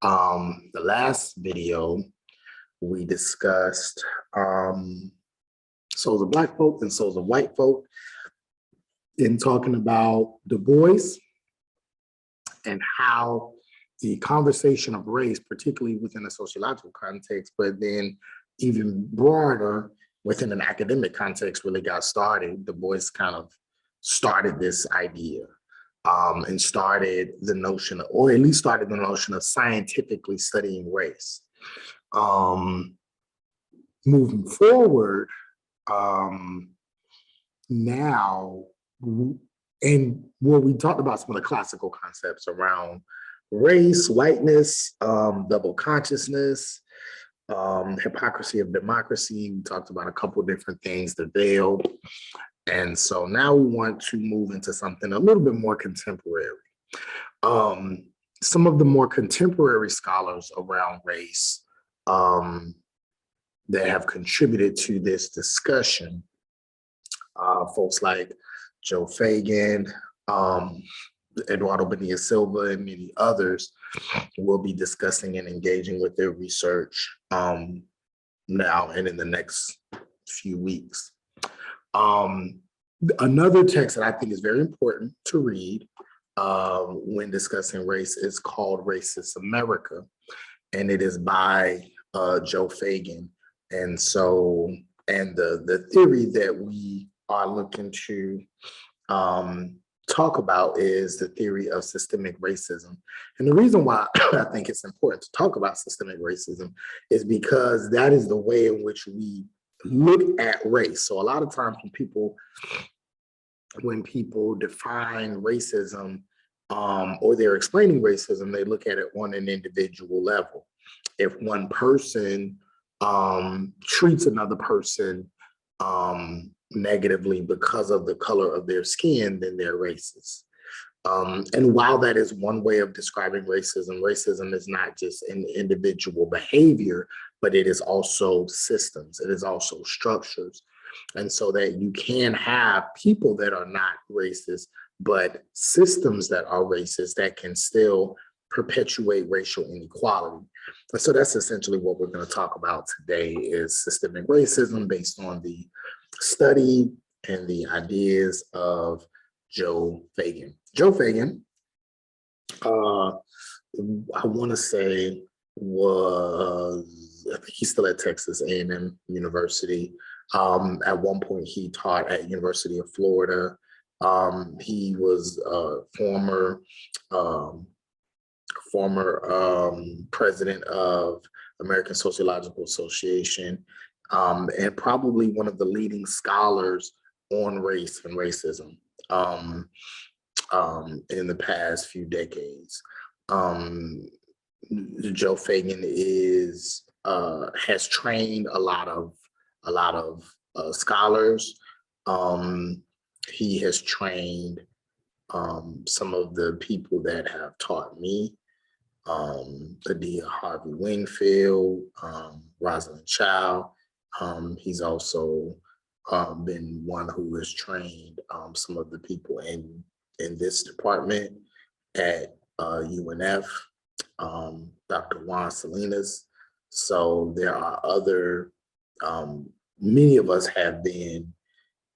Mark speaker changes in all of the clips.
Speaker 1: The last video we discussed souls of Black folk and souls of white folk in talking about Du Bois and how the conversation of race, particularly within a sociological context, but then even broader within an academic context, really got started. Du Bois kind of started this idea and started the notion, or at least started the notion of scientifically studying race. Moving forward, now, and where we talked about some of the classical concepts around race, whiteness, double consciousness, hypocrisy of democracy. We talked about a couple of different things, the veil. And so now we want to move into something a little bit more contemporary. Some of the more contemporary scholars around race that have contributed to this discussion, folks like Joe Fagan, Eduardo Bonilla Silva, and many others will be discussing and engaging with their research now and in the next few weeks. Another text that I think is very important to read when discussing race is called Racist America, and it is by Joe Fagan. And so, and the theory that we are looking to talk about is the theory of systemic racism. And the reason why I think it's important to talk about systemic racism is because that is the way in which we look at race. So a lot of times when people define racism or they're explaining racism, they look at it on an individual level. If one person treats another person negatively because of the color of their skin, then they're racist. And while that is one way of describing racism, racism is not just an individual behavior, but it is also systems, it is also structures. And so that you can have people that are not racist, but systems that are racist that can still perpetuate racial inequality. And so that's essentially what we're going to talk about today is systemic racism based on the study and the ideas of Joe Fagan. Joe Fagan, I want to say I think he's still at Texas A&M University. At one point he taught at University of Florida. He was a former president of American Sociological Association, and probably one of the leading scholars on race and racism in the past few decades. Joe Fagan has trained a lot of scholars. He has trained some of the people that have taught me, Adia Harvey Wingfield, Rosalind Chow. He's also been one who has trained some of the people in this department at UNF, Dr. Juan Salinas. So there are other, many of us have been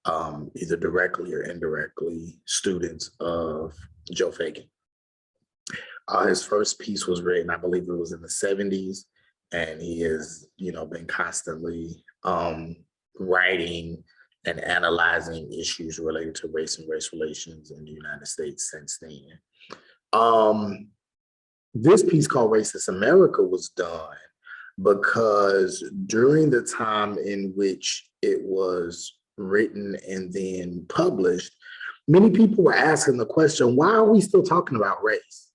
Speaker 1: either directly or indirectly students of Joe Fagan. His first piece was written, I believe it was in the 70s, and he has, been constantly writing and analyzing issues related to race and race relations in the United States since then. This piece called Racist America was done because during the time in which it was written and then published, many people were asking the question, why are we still talking about race?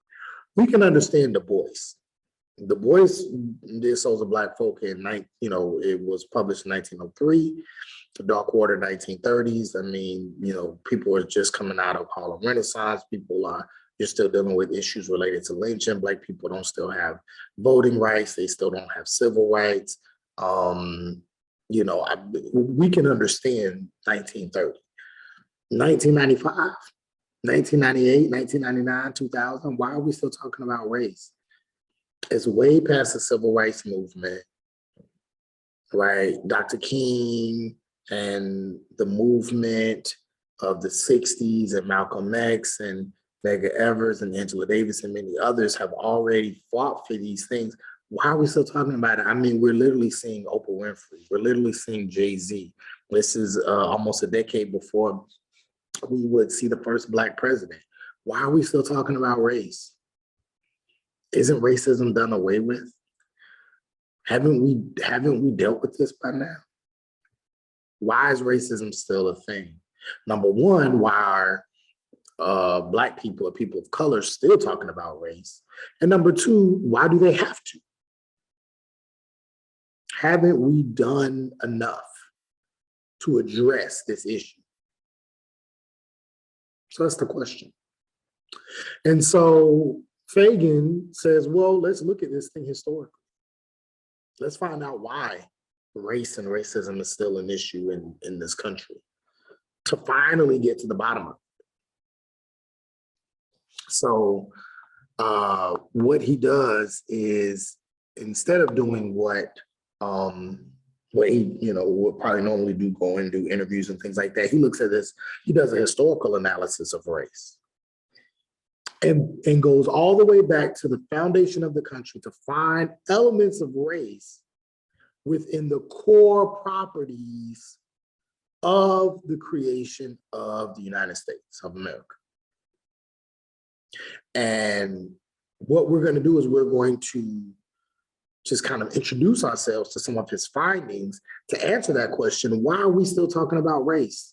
Speaker 1: We can understand Du Bois. Du Bois did Souls of Black Folk it was published in 1903, The Dark Water 1930s. I mean, people are just coming out of Harlem Renaissance. You're still dealing with issues related to lynching. Black people don't still have voting rights. They still don't have civil rights. We can understand 1930, 1995, 1998, 1999, 2000. Why are we still talking about race? It's way past the civil rights movement, right? Dr. King and the movement of the 60s and Malcolm X and Medgar Evers and Angela Davis and many others have already fought for these things. Why are we still talking about it? I mean, we're literally seeing Oprah Winfrey. We're literally seeing Jay-Z. This is almost a decade before we would see the first Black president. Why are we still talking about race? Isn't racism done away with? Haven't we dealt with this by now? Why is racism still a thing? Number one, why are Black people or people of color still talking about race? And number two, why do they have to? Haven't we done enough to address this issue? So that's the question. And so Fagan says, well, let's look at this thing historically. Let's find out why race and racism is still an issue in this country, to finally get to the bottom of it. So what he does is, instead of doing what he would probably normally do, go and do interviews and things like that, he looks at this, he does a historical analysis of race. And goes all the way back to the foundation of the country to find elements of race within the core properties of the creation of the United States of America. And what we're going to do is we're going to just kind of introduce ourselves to some of his findings to answer that question. Why are we still talking about race?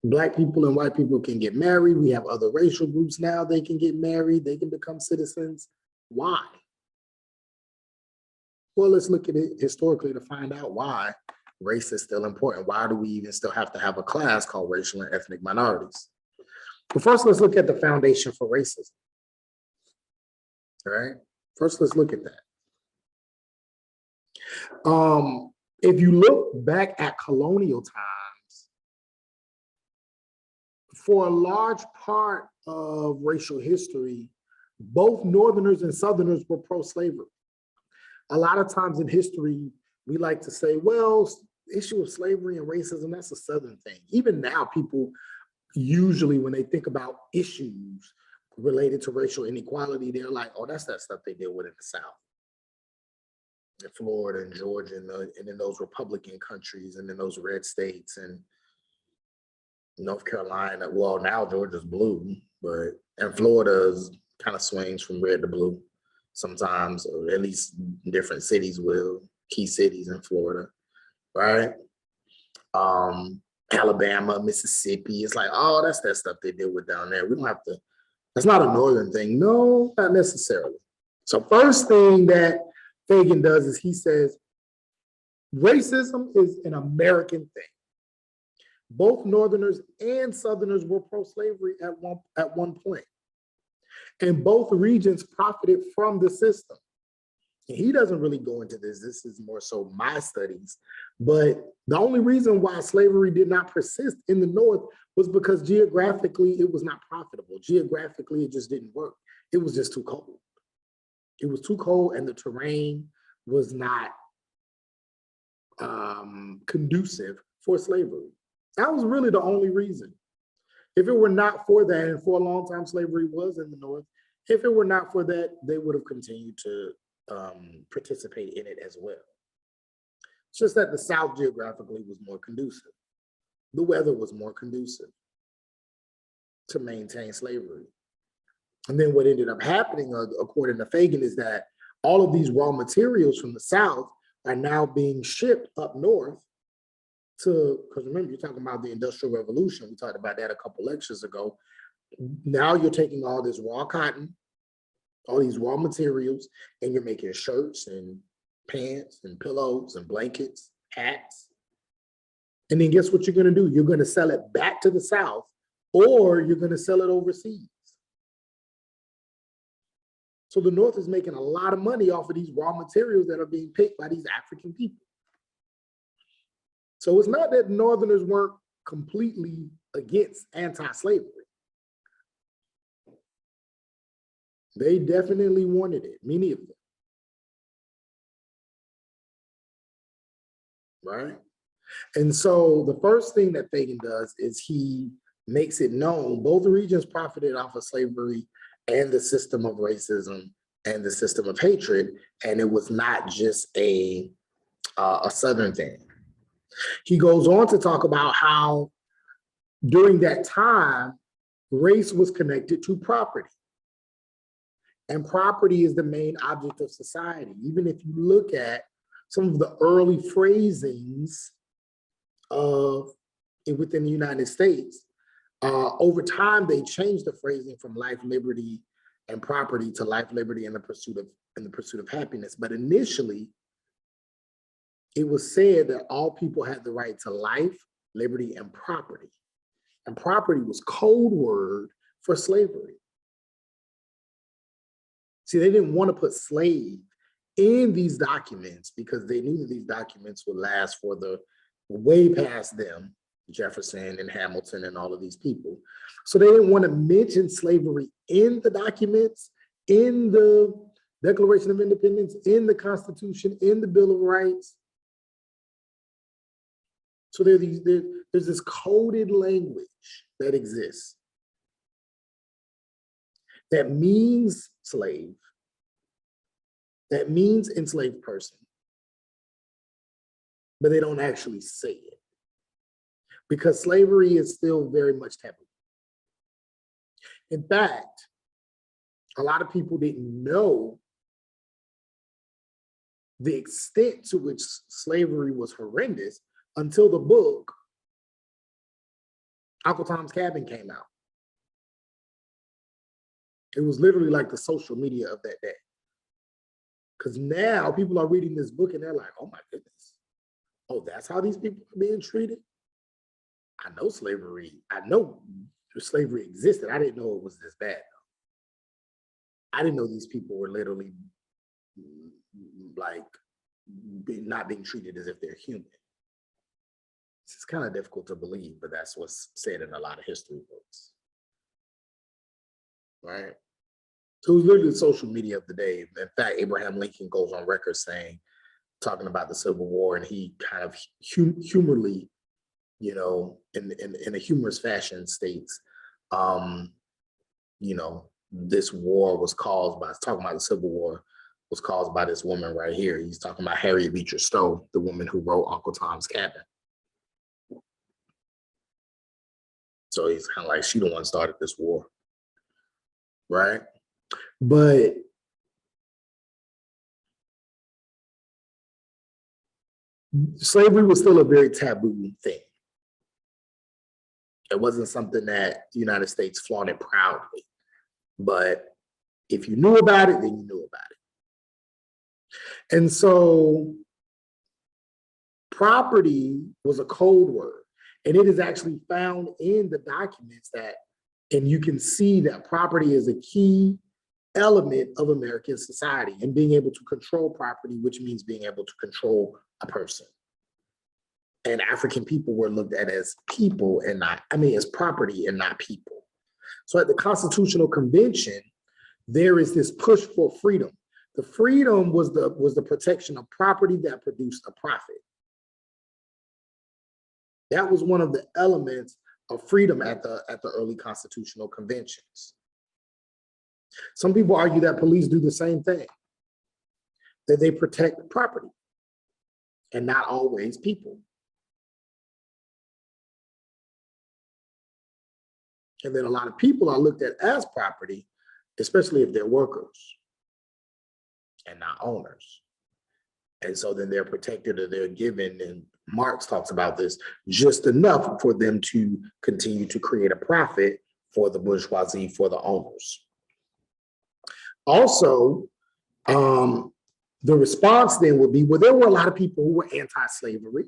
Speaker 1: Black people and white people can get married. We have other racial groups now. They can get married. They can become citizens. Why? Well, let's look at it historically to find out why race is still important. Why do we even still have to have a class called racial and ethnic minorities? But first, let's look at the foundation for racism. All right? First, let's look at that. If you look back at colonial times, for a large part of racial history, both Northerners and Southerners were pro-slavery. A lot of times in history, we like to say, well, the issue of slavery and racism, that's a Southern thing. Even now, people usually, when they think about issues related to racial inequality, they're like, oh, that's that stuff they deal with in the South. In Florida and Georgia and in those Republican countries and in those red states and North Carolina. Well, now Georgia's blue, and Florida's kind of swings from red to blue sometimes, or at least different cities will, key cities in Florida, right? Alabama, Mississippi, it's like, oh, that's that stuff they deal with down there. We don't have to, that's not a Northern thing. No, not necessarily. So first thing that Fagan does is he says, racism is an American thing. Both Northerners and Southerners were pro-slavery at one point. And both regions profited from the system. And he doesn't really go into this. This is more so my studies. But the only reason why slavery did not persist in the North was because geographically it was not profitable. Geographically, it just didn't work. It was just too cold. It was too cold and the terrain was not conducive for slavery. That was really the only reason. If it were not for that, and for a long time slavery was in the North, if it were not for that, they would have continued to participate in it as well. It's just that the South geographically was more conducive. The weather was more conducive to maintain slavery. And then what ended up happening, according to Fagan, is that all of these raw materials from the South are now being shipped up north because remember, you're talking about the Industrial Revolution. We talked about that a couple lectures ago. Now you're taking all this raw cotton, all these raw materials, and you're making shirts and pants and pillows and blankets, hats. And then guess what you're going to do? You're going to sell it back to the South, or you're going to sell it overseas. So the North is making a lot of money off of these raw materials that are being picked by these African people. So it's not that Northerners weren't completely against anti-slavery. They definitely wanted it, many of them, right? And so the first thing that Fagin does is he makes it known both regions profited off of slavery and the system of racism and the system of hatred, and it was not just a Southern thing. He goes on to talk about how during that time, race was connected to property. And property is the main object of society. Even if you look at some of the early phrasings of within the United States, over time they changed the phrasing from life, liberty, and property to life, liberty, and the pursuit of happiness. But initially, it was said that all people had the right to life, liberty, and property. And property was code word for slavery. See, they didn't want to put slave in these documents because they knew that these documents would last for the way past them, Jefferson and Hamilton and all of these people. So they didn't want to mention slavery in the documents, in the Declaration of Independence, in the Constitution, in the Bill of Rights. So there's this coded language that exists that means slave, that means enslaved person, but they don't actually say it because slavery is still very much taboo. In fact, a lot of people didn't know the extent to which slavery was horrendous until the book Uncle Tom's Cabin came out. It was literally like the social media of that day. Because now people are reading this book and they're like, oh my goodness. Oh, that's how these people are being treated? I know slavery existed. I didn't know it was this bad. I didn't know these people were literally like not being treated as if they're human. It's kind of difficult to believe, but that's what's said in a lot of history books. Right? So it was literally the social media of the day. In fact, Abraham Lincoln goes on record talking about the Civil War, and he kind of humorly, in a humorous fashion states, this war was caused by, talking about the Civil War, was caused by this woman right here. He's talking about Harriet Beecher Stowe, the woman who wrote Uncle Tom's Cabin. So he's kind of like, she the one started this war, right? But slavery was still a very taboo thing. It wasn't something that the United States flaunted proudly. But if you knew about it, then you knew about it. And so property was a code word. And it is actually found in the documents and you can see that property is a key element of American society and being able to control property, which means being able to control a person. And African people were looked at as people and as property and not people. So at the Constitutional Convention, there is this push for freedom. The freedom was the protection of property that produced a profit. That was one of the elements of freedom at the early constitutional conventions. Some people argue that police do the same thing, that they protect property and not always people. And then a lot of people are looked at as property, especially if they're workers and not owners. And so then they're protected or they're given, and Marx talks about this, just enough for them to continue to create a profit for the bourgeoisie, for the owners. Also, the response then would be, well, there were a lot of people who were anti-slavery,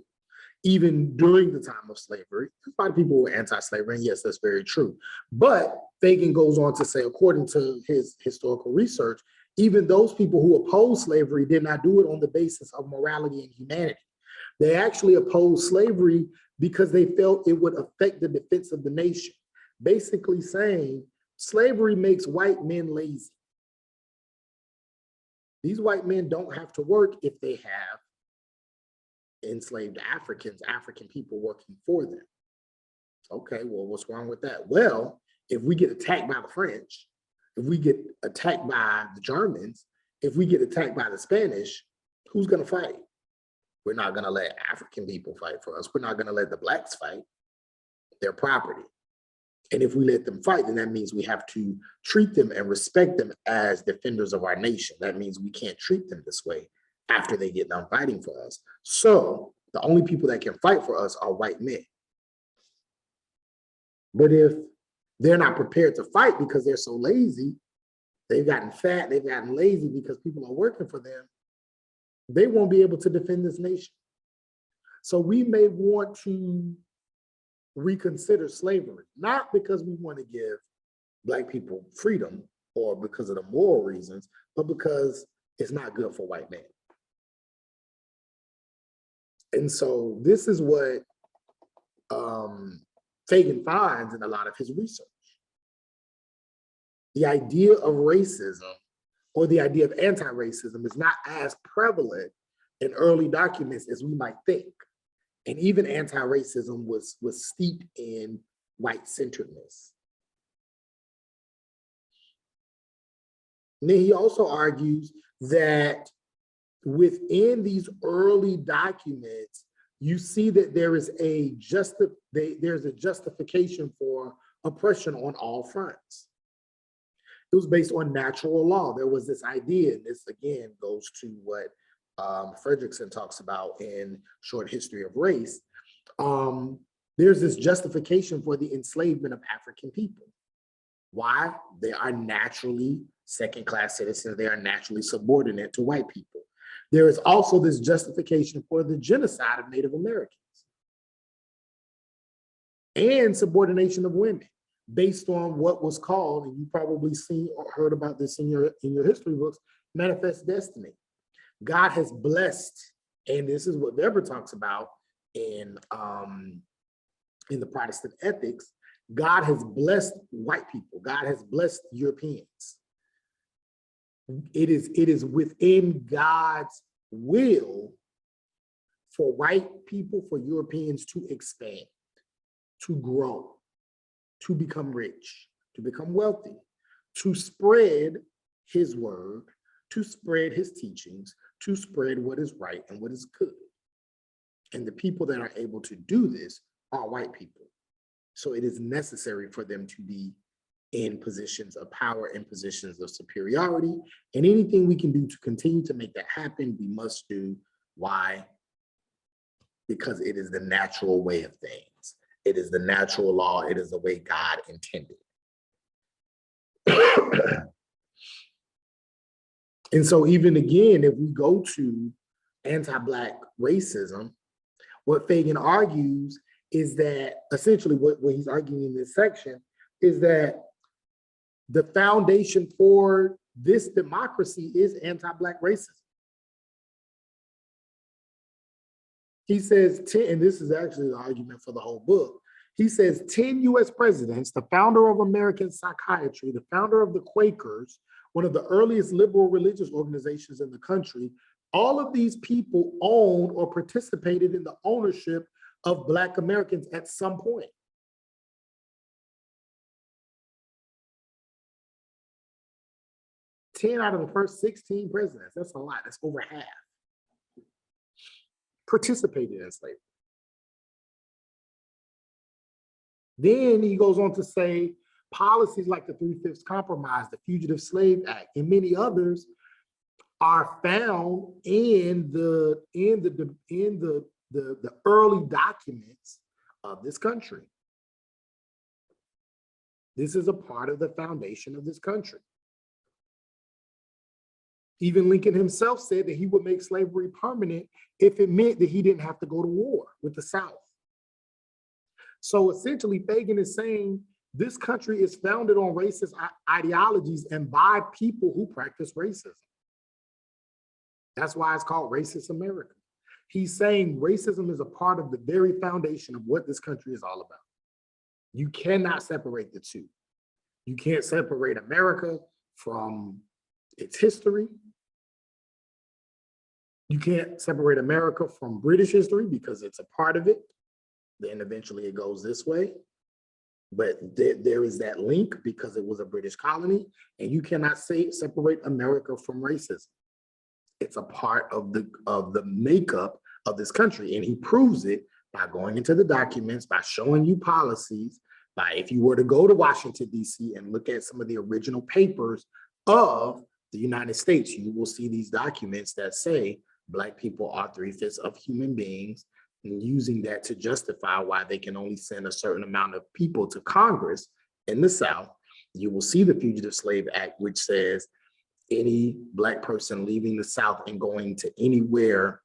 Speaker 1: even during the time of slavery. A lot of people were anti-slavery, and yes, that's very true. But Fagin goes on to say, according to his historical research, even those people who opposed slavery did not do it on the basis of morality and humanity. They actually opposed slavery because they felt it would affect the defense of the nation. Basically saying slavery makes white men lazy. These white men don't have to work if they have enslaved Africans, African people working for them. Okay, well, what's wrong with that? Well, if we get attacked by the French, if we get attacked by the Germans, if we get attacked by the Spanish, who's going to fight? We're not going to let African people fight for us. We're not going to let the blacks fight. Their property. And if we let them fight, then that means we have to treat them and respect them as defenders of our nation. That means we can't treat them this way after they get done fighting for us. So the only people that can fight for us are white men. But if they're not prepared to fight because they're so lazy, they've gotten fat, they've gotten lazy because people are working for them, they won't be able to defend this nation. So we may want to reconsider slavery, not because we want to give Black people freedom or because of the moral reasons, but because it's not good for white men. And so this is what Fagan finds in a lot of his research. The idea of racism or the idea of anti-racism is not as prevalent in early documents as we might think. And even anti-racism was steeped in white-centeredness. And then he also argues that within these early documents, you see that there's a justification for oppression on all fronts. It was based on natural law. There was this idea, and this again goes to what Fredrickson talks about in Short History of Race. There's this justification for the enslavement of African people. Why? They are naturally second-class citizens. They are naturally subordinate to white people. There is also this justification for the genocide of Native Americans and subordination of women based on what was called, and you probably seen or heard about this in your history books, manifest destiny. God has blessed, and this is what Weber talks about in the Protestant ethics, God has blessed white people. God has blessed Europeans. It is within God's will for white people, for Europeans to expand, to grow, to become rich, to become wealthy, to spread his word, to spread his teachings, to spread what is right and what is good. And the people that are able to do this are white people. So it is necessary for them to be in positions of power and positions of superiority. And anything we can do to continue to make that happen, we must do. Why? Because it is the natural way of things. It is the natural law. It is the way God intended. And so even again, if we go to anti-Black racism, what Fagan argues is that essentially what he's arguing in this section is that the foundation for this democracy is anti-Black racism. He says 10, and this is actually the argument for the whole book. He says 10 US presidents, the founder of American psychiatry, the founder of the Quakers, one of the earliest liberal religious organizations in the country, all of these people owned or participated in the ownership of Black Americans at some point. Ten out of the first 16 presidents, that's a lot, that's over half, participated in slavery. Then he goes on to say policies like the 3/5 Compromise, the Fugitive Slave Act, and many others are found in the early documents of this country. This is a part of the foundation of this country. Even Lincoln himself said that he would make slavery permanent if it meant that he didn't have to go to war with the South. So essentially, Fagan is saying this country is founded on racist ideologies and by people who practice racism. That's why it's called Racist America. He's saying racism is a part of the very foundation of what this country is all about. You cannot separate the two. You can't separate America from its history. You can't separate America from British history because it's a part of it. Then eventually it goes this way. But there is that link because it was a British colony, and you cannot separate America from racism. It's a part of the makeup of this country, and he proves it by going into the documents, by showing you policies, by if you were to go to Washington, D.C. and look at some of the original papers of the United States, you will see these documents that say Black people are 3/5 of human beings, and using that to justify why they can only send a certain amount of people to Congress in the South. You will see the Fugitive Slave Act, which says any Black person leaving the South and going to anywhere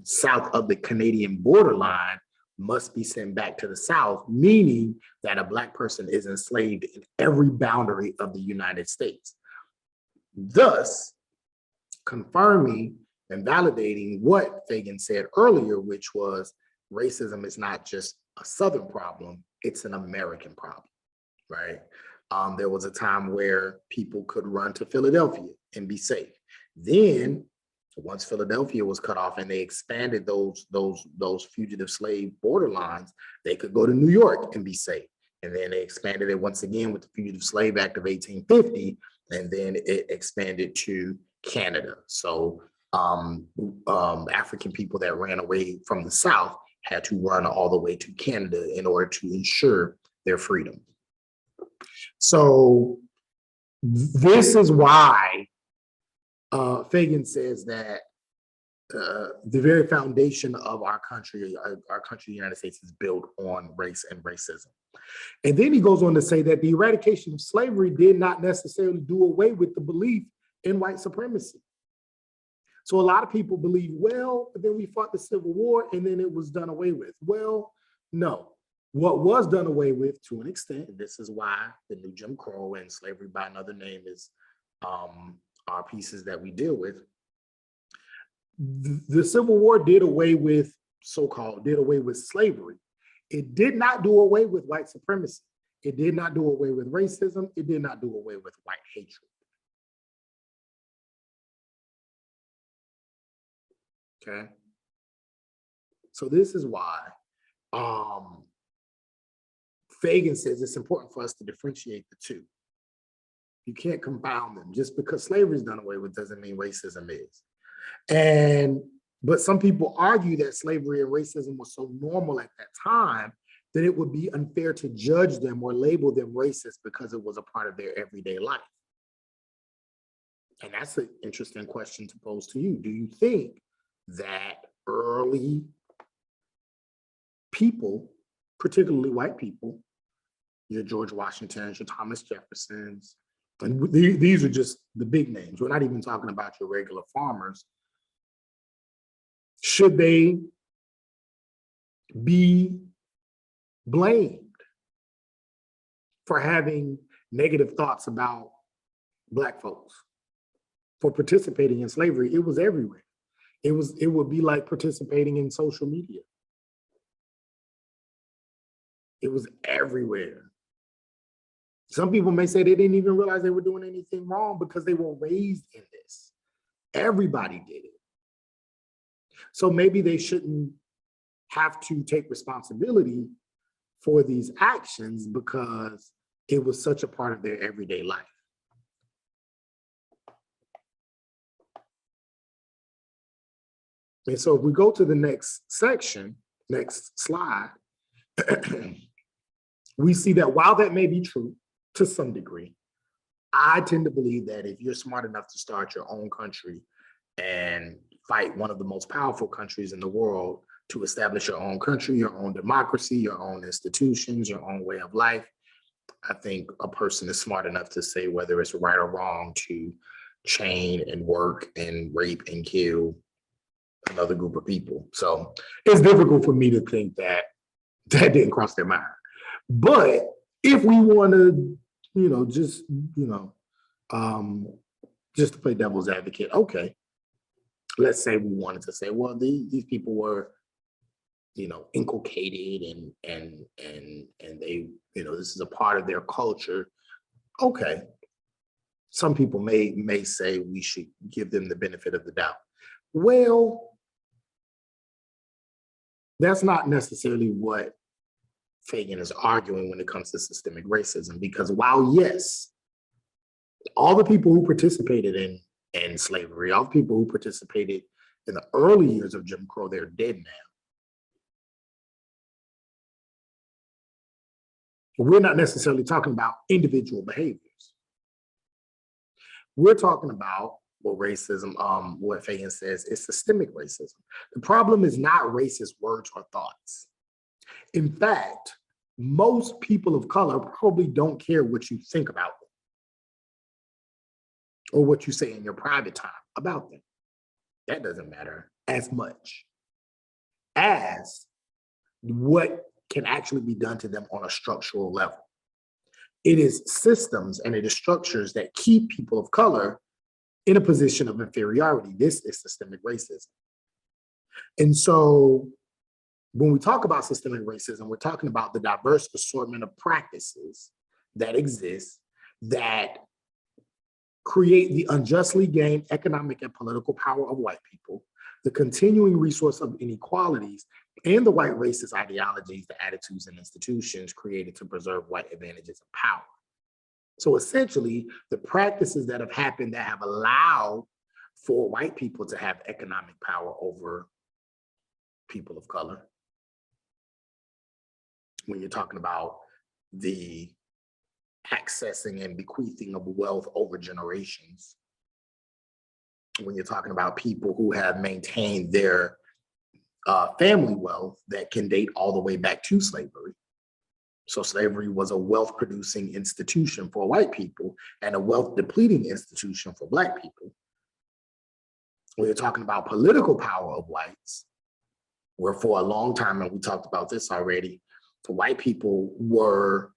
Speaker 1: south of the Canadian borderline must be sent back to the South, meaning that a Black person is enslaved in every boundary of the United States. Thus, confirming and validating what Fagan said earlier, which was racism is not just a Southern problem, it's an American problem, right? There was a time where people could run to Philadelphia and be safe. Then, once Philadelphia was cut off and they expanded those fugitive slave borderlines, they could go to New York and be safe. And then they expanded it once again with the Fugitive Slave Act of 1850, and then it expanded to Canada. So African people that ran away from the South had to run all the way to Canada in order to ensure their freedom. So this is why Fagan says that the very foundation of our country, the United States, is built on race and racism. And then he goes on to say that the eradication of slavery did not necessarily do away with the belief in white supremacy. So a lot of people believe, well, then we fought the Civil War and then it was done away with. Well, no. What was done away with to an extent, this is why the new Jim Crow and slavery by another name is our pieces that we deal with. The Civil War did away with slavery. It did not do away with white supremacy. It did not do away with racism. It did not do away with white hatred. Okay. So this is why Fagan says it's important for us to differentiate the two. You can't confound them. Just because slavery is done away with doesn't mean racism is. But some people argue that slavery and racism was so normal at that time that it would be unfair to judge them or label them racist because it was a part of their everyday life. And that's an interesting question to pose to you. Do you think that early people, particularly white people, your George Washingtons, your Thomas Jeffersons, and these are just the big names. We're not even talking about your regular farmers. Should they be blamed for having negative thoughts about Black folks, for participating in slavery? It was everywhere. It would be like participating in social media. It was everywhere. Some people may say they didn't even realize they were doing anything wrong because they were raised in this. Everybody did it. So maybe they shouldn't have to take responsibility for these actions because it was such a part of their everyday life. And so if we go to the next section, next slide, we see that while that may be true to some degree, I tend to believe that if you're smart enough to start your own country and fight one of the most powerful countries in the world to establish your own country, your own democracy, your own institutions, your own way of life, I think a person is smart enough to say whether it's right or wrong to chain and work and rape and kill another group of people. So it's difficult for me to think that that didn't cross their mind. But if we want to, just to play devil's advocate, okay, let's say we wanted to say, well, these people were, inculcated and they, this is a part of their culture. Okay, some people may say we should give them the benefit of the doubt. Well, that's not necessarily what Fagan is arguing when it comes to systemic racism, because while, yes, all the people who participated in slavery, all the people who participated in the early years of Jim Crow, they're dead now. We're not necessarily talking about individual behaviors. We're talking about what racism, what Fagan says is systemic racism. The problem is not racist words or thoughts. In fact, most people of color probably don't care what you think about them or what you say in your private time about them. That doesn't matter as much as what can actually be done to them on a structural level. It is systems and it is structures that keep people of color in a position of inferiority. This is systemic racism. And so when we talk about systemic racism, we're talking about the diverse assortment of practices that exist that create the unjustly gained economic and political power of white people, the continuing resource of inequalities, and the white racist ideologies, the attitudes and institutions created to preserve white advantages and power. So essentially, the practices that have happened that have allowed for white people to have economic power over people of color. When you're talking about the accessing and bequeathing of wealth over generations, when you're talking about people who have maintained their family wealth that can date all the way back to slavery. So slavery was a wealth producing institution for white people and a wealth depleting institution for Black people. When you're talking about political power of whites, where for a long time, and we talked about this already, white people were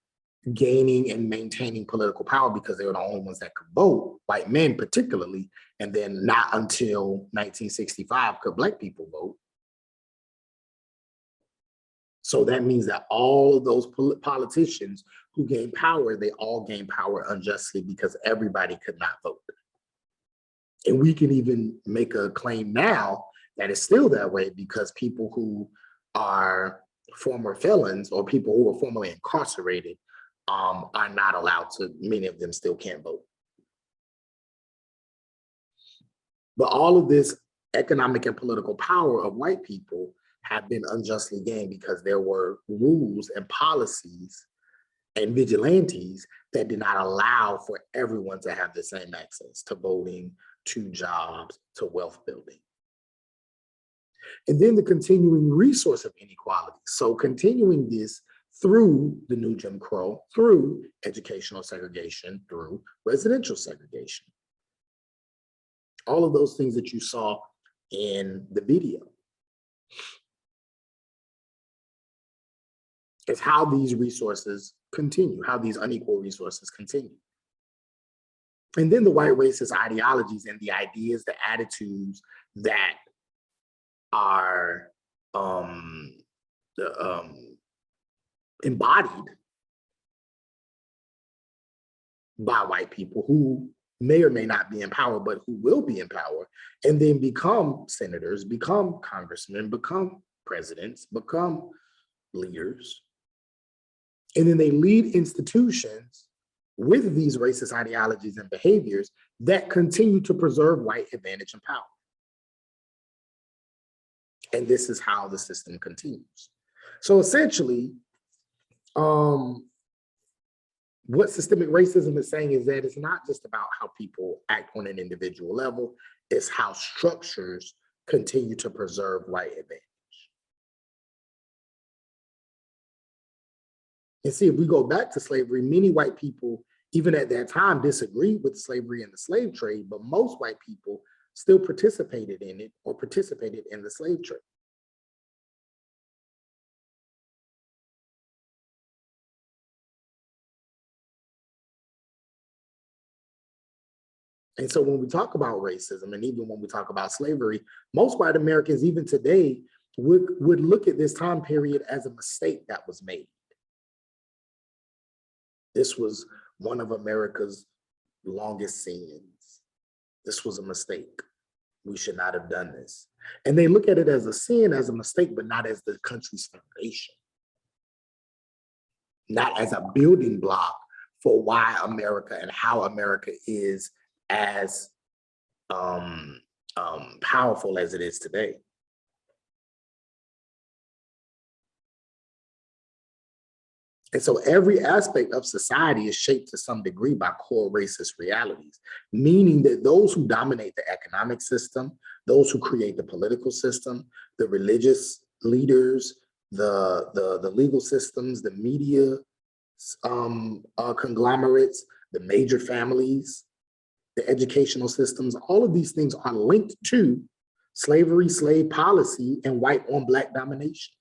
Speaker 1: gaining and maintaining political power because they were the only ones that could vote, white men particularly, and then not until 1965 could Black people vote. So that means that all of those politicians who gained power, they all gained power unjustly because everybody could not vote. And we can even make a claim now that it's still that way because people who are former felons or people who were formerly incarcerated are not allowed to, many of them still can't vote. But all of this economic and political power of white people have been unjustly gained because there were rules and policies and vigilantes that did not allow for everyone to have the same access to voting, to jobs, to wealth building. And then the continuing resource of inequality. So continuing this through the new Jim Crow, through educational segregation, through residential segregation. All of those things that you saw in the video. Is how these resources continue, how these unequal resources continue. And then the white racist ideologies and the ideas, the attitudes that are embodied by white people who may or may not be in power, but who will be in power, and then become senators, become congressmen, become presidents, become leaders. And then they lead institutions with these racist ideologies and behaviors that continue to preserve white advantage and power. And this is how the system continues. So essentially, what systemic racism is saying is that it's not just about how people act on an individual level, it's how structures continue to preserve white advantage. And see, if we go back to slavery, many white people, even at that time, disagreed with slavery and the slave trade, but most white people still participated in it or participated in the slave trade. And so when we talk about racism, and even when we talk about slavery, most white Americans, even today, would look at this time period as a mistake that was made. This was one of America's longest sins. This was a mistake. We should not have done this. And they look at it as a sin, as a mistake, but not as the country's foundation, not as a building block for why America and how America is as powerful as it is today. And so every aspect of society is shaped to some degree by core racist realities, meaning that those who dominate the economic system, those who create the political system, the religious leaders, the legal systems, the media conglomerates, the major families, the educational systems, all of these things are linked to slavery, slave policy, and white on black domination.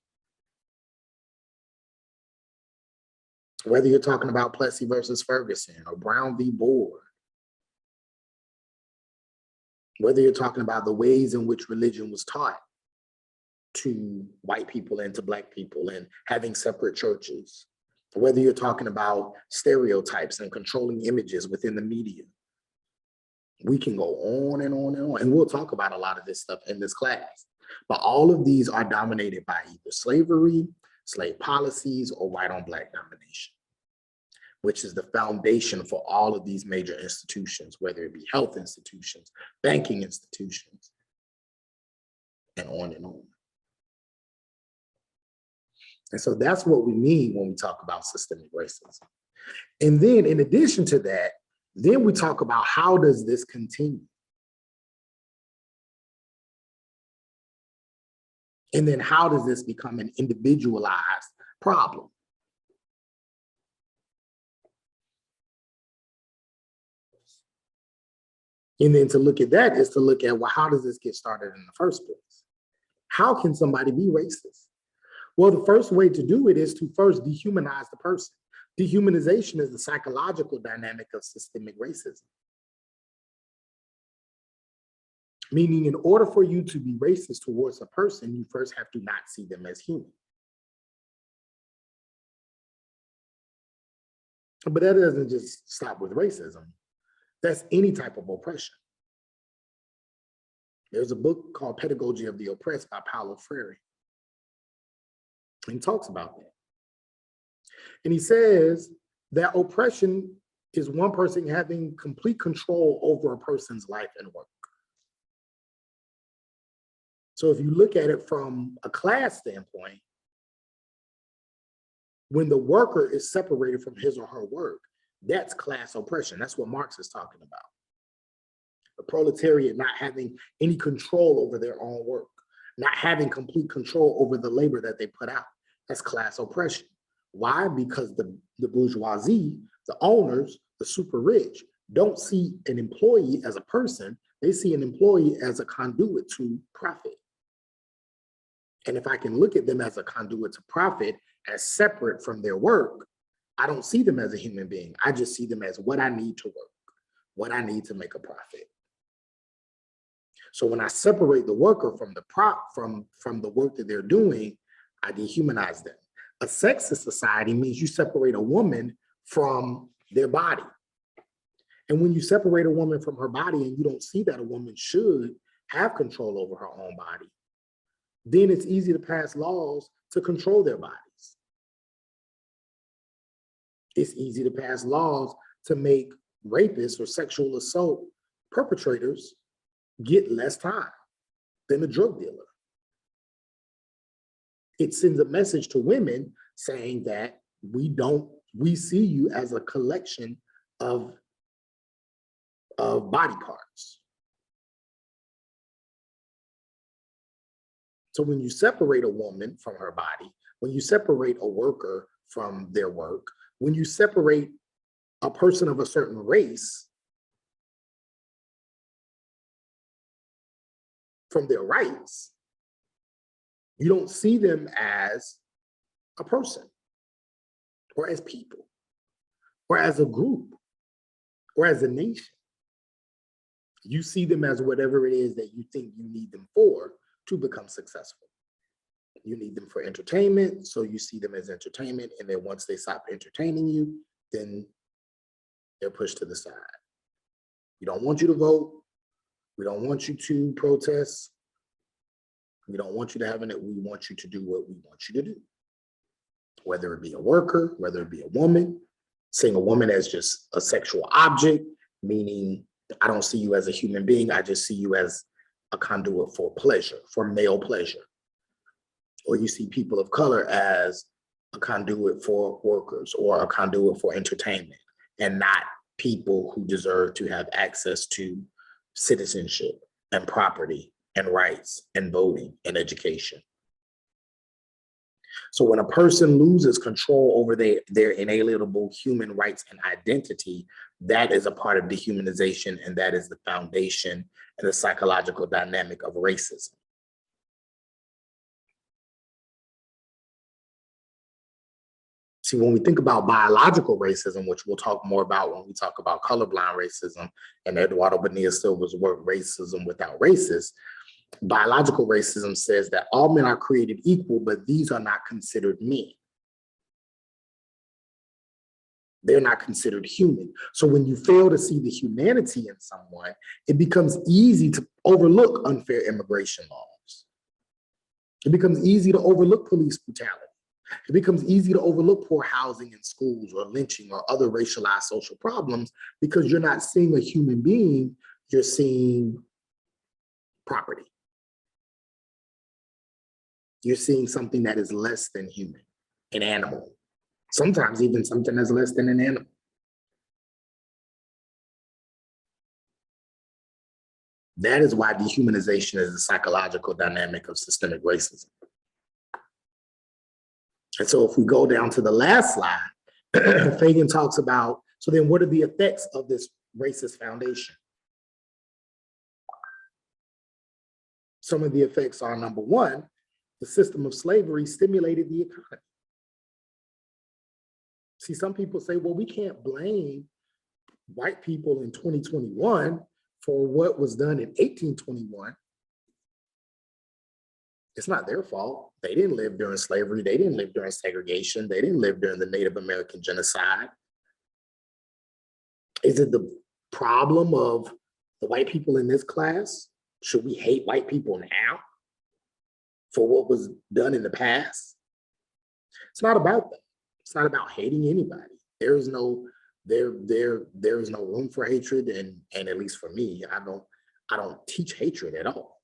Speaker 1: Whether you're talking about Plessy versus Ferguson or Brown v. Board, whether you're talking about the ways in which religion was taught to white people and to black people and having separate churches, whether you're talking about stereotypes and controlling images within the media. We can go on and on and on, and we'll talk about a lot of this stuff in this class. But all of these are dominated by either slavery, slave policies, or white on black domination, which is the foundation for all of these major institutions, whether it be health institutions, banking institutions, and on and on. And so that's what we mean when we talk about systemic racism. And then in addition to that, then we talk about how does this continue? And then how does this become an individualized problem? And then to look at that is to look at, well, how does this get started in the first place? How can somebody be racist? Well, the first way to do it is to first dehumanize the person. Dehumanization is the psychological dynamic of systemic racism. Meaning, in order for you to be racist towards a person, you first have to not see them as human. But that doesn't just stop with racism. That's any type of oppression. There's a book called Pedagogy of the Oppressed by Paulo Freire. And he talks about that. And he says that oppression is one person having complete control over a person's life and work. So if you look at it from a class standpoint, when the worker is separated from his or her work, that's class oppression. That's what Marx is talking about. The proletariat not having any control over their own work, not having complete control over the labor that they put out. That's class oppression. Why? Because the bourgeoisie, the owners, the super rich, don't see an employee as a person. They see an employee as a conduit to profit. And if I can look at them as a conduit to profit, as separate from their work, I don't see them as a human being. I just see them as what I need to work, what I need to make a profit. So when I separate the worker from the work that they're doing, I dehumanize them. A sexist society means you separate a woman from their body. And when you separate a woman from her body and you don't see that a woman should have control over her own body, then it's easy to pass laws to control their bodies. It's easy to pass laws to make rapists or sexual assault perpetrators get less time than a drug dealer. It sends a message to women saying that we see you as a collection of body parts. So when you separate a woman from her body, when you separate a worker from their work, when you separate a person of a certain race from their rights, you don't see them as a person or as people or as a group or as a nation. You see them as whatever it is that you think you need them for to become successful. You need them for entertainment, so you see them as entertainment, and then once they stop entertaining you, then they're pushed to the side. We don't want you to vote. We don't want you to protest. We don't want you to have it. We want you to do what we want you to do. Whether it be a worker, whether it be a woman, seeing a woman as just a sexual object, meaning I don't see you as a human being. I just see you as a conduit for pleasure, for male pleasure. Or you see people of color as a conduit for workers or a conduit for entertainment, and not people who deserve to have access to citizenship and property and rights and voting and education. So when a person loses control over their inalienable human rights and identity, that is a part of dehumanization, and that is the foundation and the psychological dynamic of racism. See, when we think about biological racism, which we'll talk more about when we talk about colorblind racism and Eduardo Bonilla Silva's work, Racism Without Racists, biological racism says that all men are created equal, but these are not considered men. They're not considered human. So when you fail to see the humanity in someone, it becomes easy to overlook unfair immigration laws. It becomes easy to overlook police brutality. It becomes easy to overlook poor housing in schools or lynching or other racialized social problems, because you're not seeing a human being, you're seeing property. You're seeing something that is less than human, an animal, sometimes even something that's less than an animal. That is why dehumanization is a psychological dynamic of systemic racism. And so if we go down to the last slide, Fagan talks about, so then what are the effects of this racist foundation? Some of the effects are, number one, the system of slavery stimulated the economy. See, some people say, well, we can't blame white people in 2021 for what was done in 1821. It's not their fault. They didn't live during slavery. They didn't live during segregation. They didn't live during the Native American genocide. Is it the problem of the white people in this class? Should we hate white people now for what was done in the past? It's not about that. It's not about hating anybody. There is no room for hatred, and at least for me, I don't teach hatred at all.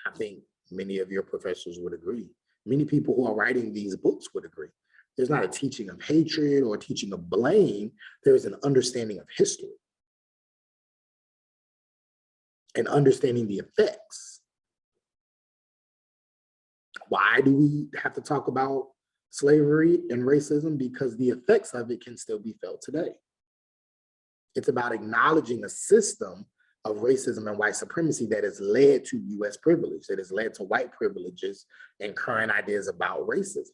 Speaker 1: I think many of your professors would agree. Many people who are writing these books would agree. There's not a teaching of hatred or a teaching of blame. There's an understanding of history and understanding the effects. Why do we have to talk about slavery and racism? Because the effects of it can still be felt today. It's about acknowledging a system of racism and white supremacy that has led to US privilege, that has led to white privileges and current ideas about racism.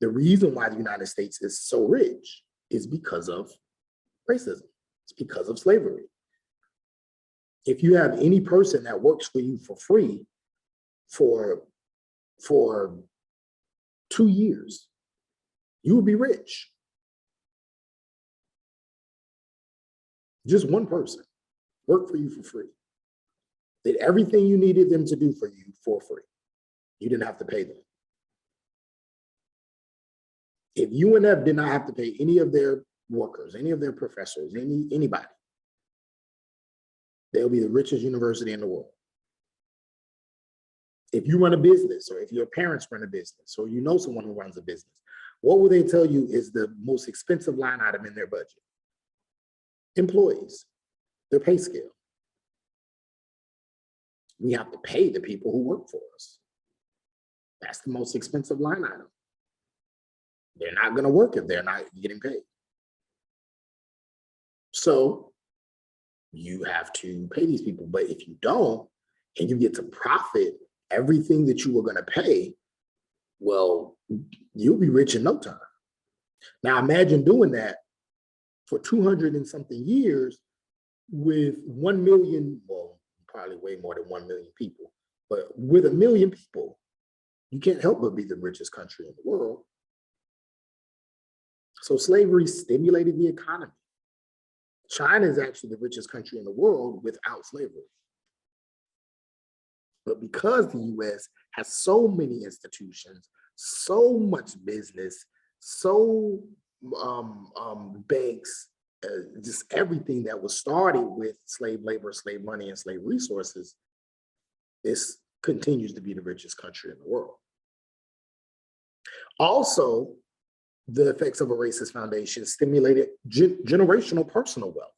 Speaker 1: The reason why the United States is so rich is because of racism. It's because of slavery. If you have any person that works for you for free for 2 years, you will be rich. Just one person worked for you for free. Did everything you needed them to do for you for free. You didn't have to pay them. If UNF did not have to pay any of their workers, any of their professors, anybody, they'll be the richest university in the world. If you run a business, or if your parents run a business, or you know someone who runs a business, what will they tell you is the most expensive line item in their budget? Employees, their pay scale. We have to pay the people who work for us. That's the most expensive line item. They're not going to work if they're not getting paid. So you have to pay these people. But if you don't, and you get to profit everything that you were going to pay, well, you'll be rich in no time. Now imagine doing that for 200 and something years with 1 million, well, probably way more than 1 million people, but with 1 million people, you can't help but be the richest country in the world. So slavery stimulated the economy. China is actually the richest country in the world without slavery. But because the US has so many institutions, so much business, so banks, just everything that was started with slave labor, slave money, and slave resources, this continues to be the richest country in the world. Also, the effects of a racist foundation stimulated generational personal wealth.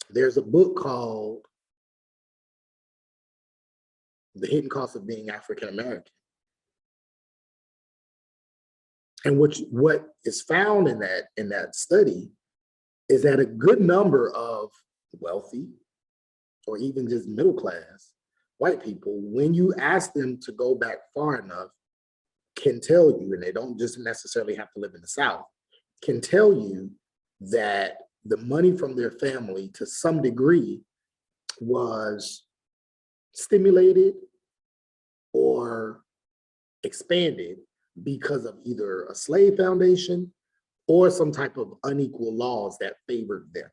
Speaker 1: There's a book called The Hidden Cost of Being African American. And what is found in that study is that a good number of wealthy or even just middle class white people, when you ask them to go back far enough, can tell you, and they don't just necessarily have to live in the South, can tell you that the money from their family to some degree was stimulated or expanded because of either a slave foundation or some type of unequal laws that favored them.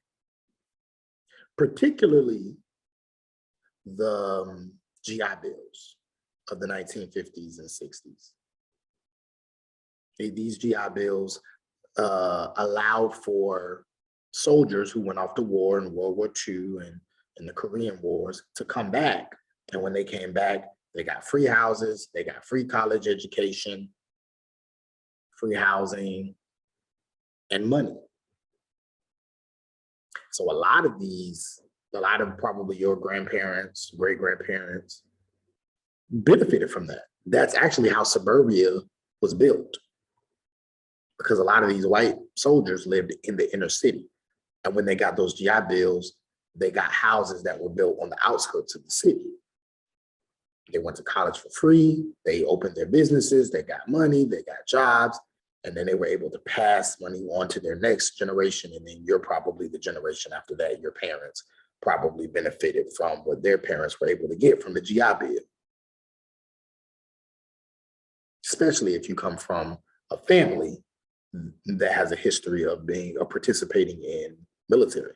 Speaker 1: Particularly the GI Bills of the 1950s and 60s. These GI Bills allowed for soldiers who went off to war in World War II and in the Korean Wars to come back. And when they came back, they got free houses, they got free college education, free housing, and money. So a lot of probably your grandparents, great-grandparents benefited from that. That's actually how suburbia was built, because a lot of these white soldiers lived in the inner city. And when they got those GI Bills, they got houses that were built on the outskirts of the city. They went to college for free, they opened their businesses, they got money, they got jobs, and then they were able to pass money on to their next generation. And then you're probably the generation after that, your parents probably benefited from what their parents were able to get from the GI Bill. Especially if you come from a family that has a history of participating in military.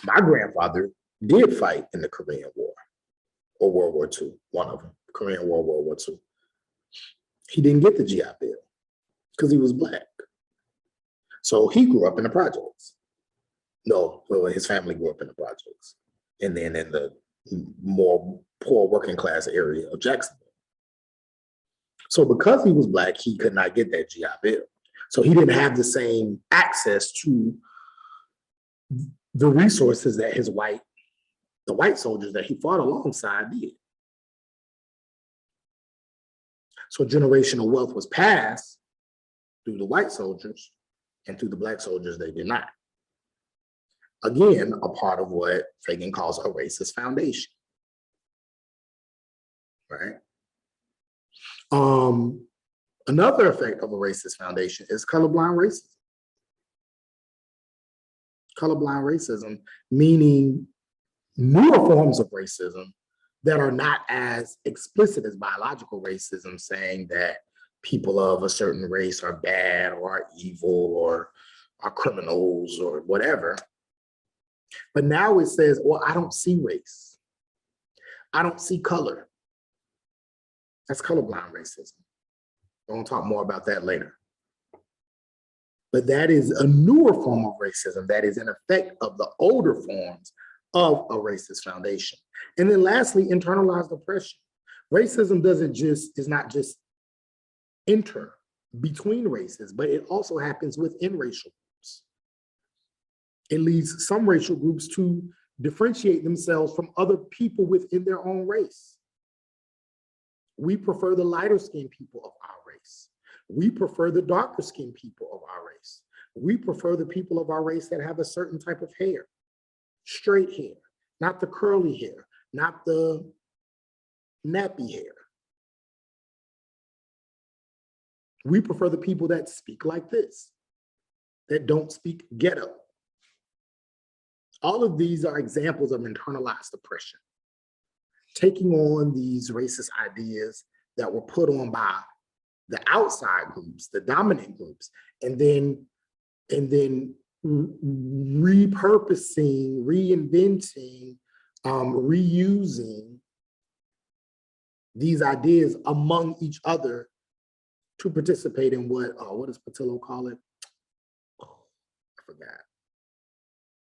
Speaker 1: My grandfather did fight in the Korean War or World War II, one of them, Korean War, World War II. He didn't get the GI Bill because he was Black. So he grew up in the projects. No, well, his family grew up in the projects. And then in the more poor working class area of Jacksonville. So because he was Black, he could not get that GI Bill. So he didn't have the same access to the resources that the white soldiers that he fought alongside did. So generational wealth was passed through the white soldiers, and through the Black soldiers, they did not. Again, a part of what Fagan calls a racist foundation, right? Another effect of a racist foundation is colorblind racism. Colorblind racism, meaning newer forms of racism that are not as explicit as biological racism, saying that people of a certain race are bad or are evil or are criminals or whatever. But now it says, well, I don't see race. I don't see color. That's colorblind racism. We'll talk more about that later. But that is a newer form of racism that is an effect of the older forms of a racist foundation. And then lastly, internalized oppression. Racism is not just enter between races, but it also happens within racial groups. It leads some racial groups to differentiate themselves from other people within their own race. We prefer the lighter skinned people of our race. We prefer the darker skinned people of our race. We prefer the people of our race that have a certain type of hair, straight hair, not the curly hair, not the nappy hair. We prefer the people that speak like this, that don't speak ghetto. All of these are examples of internalized oppression, taking on these racist ideas that were put on by the outside groups, the dominant groups, and then repurposing, reinventing, reusing these ideas among each other to participate in what does Patillo call it? Oh, I forgot.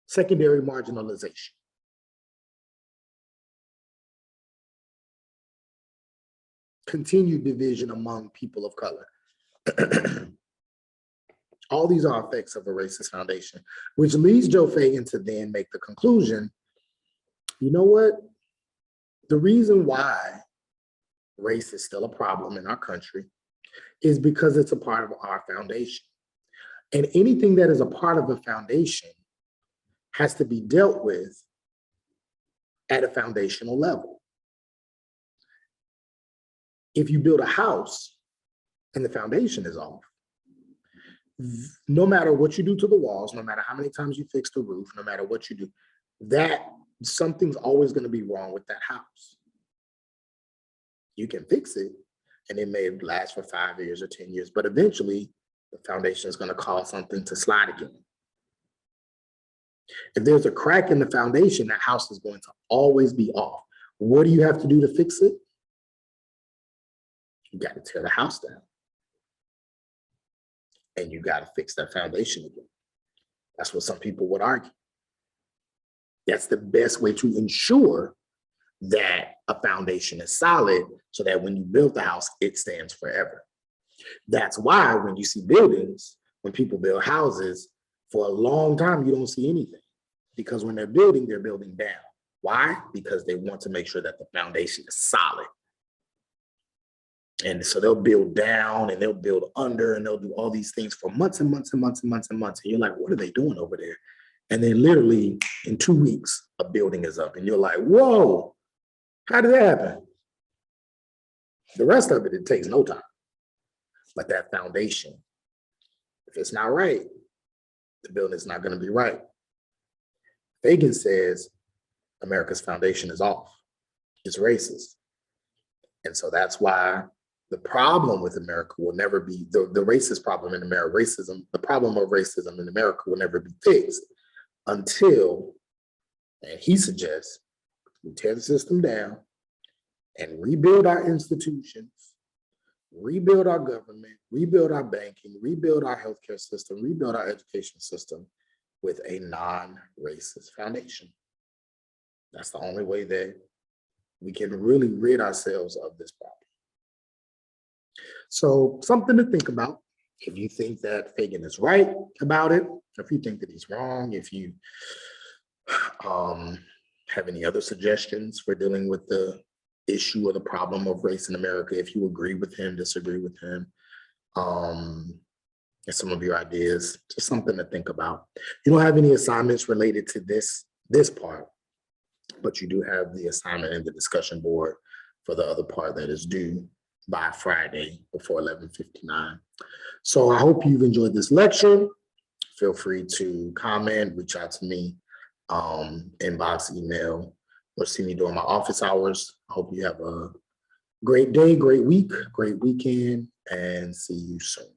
Speaker 1: Secondary marginalization. Continued division among people of color. All these are effects of a racist foundation, which leads Joe Fagan to then make the conclusion, you know what? The reason why race is still a problem in our country is because it's a part of our foundation. And anything that is a part of a foundation has to be dealt with at a foundational level. If you build a house and the foundation is off, no matter what you do to the walls, no matter how many times you fix the roof, no matter what you do, that something's always going to be wrong with that house. You can fix it and it may last for 5 years or 10 years, but eventually the foundation is going to cause something to slide again. If there's a crack in the foundation, that house is going to always be off. What do you have to do to fix it? You got to tear the house down. And you got to fix that foundation again. That's what some people would argue. That's the best way to ensure that a foundation is solid so that when you build the house, it stands forever. That's why when you see buildings, when people build houses, for a long time, you don't see anything. Because when they're building down. Why? Because they want to make sure that the foundation is solid. And so they'll build down and they'll build under and they'll do all these things for months and months and months and months and months. And you're like, what are they doing over there? And then literally in 2 weeks, a building is up and you're like, whoa, how did that happen? The rest of it, it takes no time. But that foundation, if it's not right, the building is not going to be right. Fagan says America's foundation is off. It's racist. And so that's why the problem with America will never be, the racist problem in America, the problem of racism in America will never be fixed until, and he suggests, we tear the system down and rebuild our institutions, rebuild our government, rebuild our banking, rebuild our healthcare system, rebuild our education system with a non-racist foundation. That's the only way that we can really rid ourselves of this problem. So something to think about. If you think that Fagan is right about it, if you think that he's wrong, if you have any other suggestions for dealing with the issue or the problem of race in America, if you agree with him, disagree with him, and some of your ideas, just something to think about. You don't have any assignments related to this part, but you do have the assignment in the discussion board for the other part that is due by Friday before 11:59. So I hope you've enjoyed this lecture. Feel free to comment, reach out to me, inbox, email, or see me during my office hours. I hope you have a great day, great week, great weekend, and see you soon.